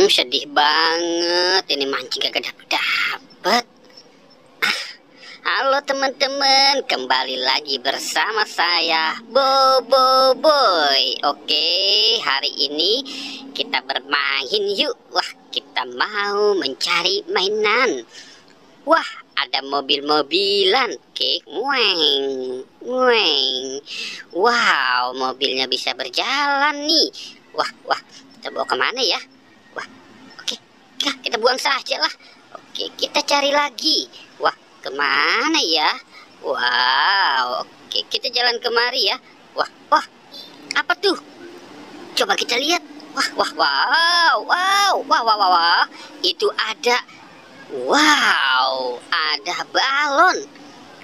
Sedih banget. Ini mancing kagak dapet. Halo teman-teman, kembali lagi bersama saya Bobo Boy. Oke, hari ini kita bermain yuk. Wah, kita mau mencari mainan. Wah, ada mobil-mobilan. Oke, ngueng, ngueng. Wow, mobilnya bisa berjalan nih. Wah, kita bawa kemana ya? Wah, oke, kita buang saja lah. Oke, kita cari lagi. Wah, kemana ya? Wow, oke, kita jalan kemari ya. Wah, apa tuh? Coba kita lihat. Wah. Itu ada. Wow, ada balon.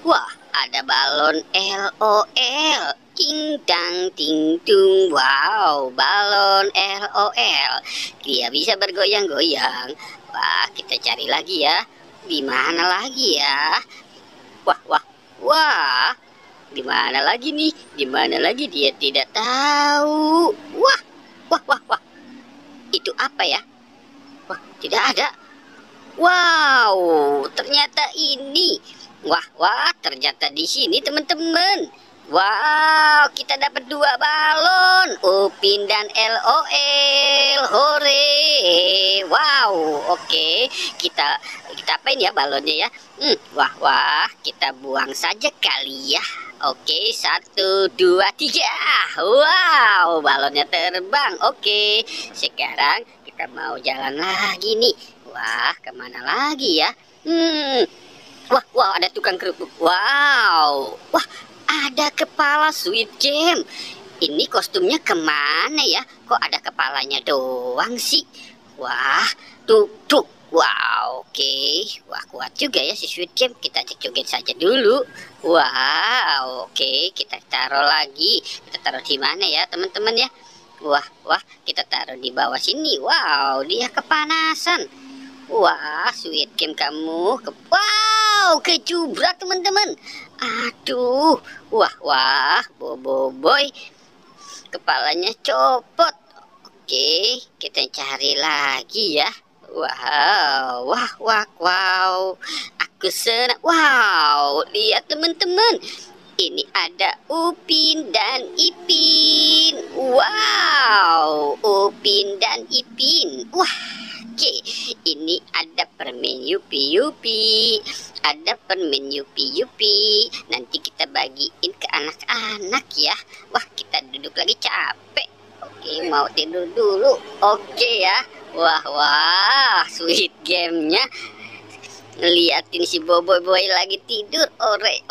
Wah, ada balon LOL. Ting tang ting tung. Wow, balon LOL. Dia bisa bergoyang-goyang. Wah, kita cari lagi ya. Di mana lagi ya? Wah. Di mana lagi nih? Di mana lagi dia tidak tahu. Wah. Itu apa ya? Wah, tidak ada. Wow, ternyata ini. Wah, ternyata di sini teman-teman. Wow, kita dapat 2 balon, Upin dan LOL. Hore. Wow, oke. Kita apain ya balonnya ya? Wah, kita buang saja kali ya. Oke, 1, 2, 3. Wow, balonnya terbang. Oke, sekarang kita mau jalan lagi nih. Wah, kemana lagi ya? Wah, ada tukang kerupuk. Wow, wah, ada kepala Squid Game. Ini kostumnya kemana ya? Kok ada kepalanya doang sih? Wah, tuh. Wow, oke. Wah, kuat juga ya si Squid Game. Kita cek joget saja dulu. Wow, oke. Kita taruh lagi. Kita taruh di mana ya, teman-teman ya? Wah, kita taruh di bawah sini. Wow, dia kepanasan. Wah, Squid Game kamu. Wow, kejubrak teman-teman. Aduh. Wah, Bobo Boy. Kepalanya copot. Oke, kita cari lagi ya. Wow. Aku senang. Wow, lihat teman-teman. Ini ada Upin dan Ipin. Wow, Upin dan Ipin. Wah, oke. Ini ada permen Yupi. Ada permen Yupi. Nanti kita bagiin ke anak-anak ya. Wah, kita duduk lagi capek. Oke, mau tidur dulu. Oke ya. Wah, Squid Game-nya ngeliatin si Bobo Boy lagi tidur. Ore.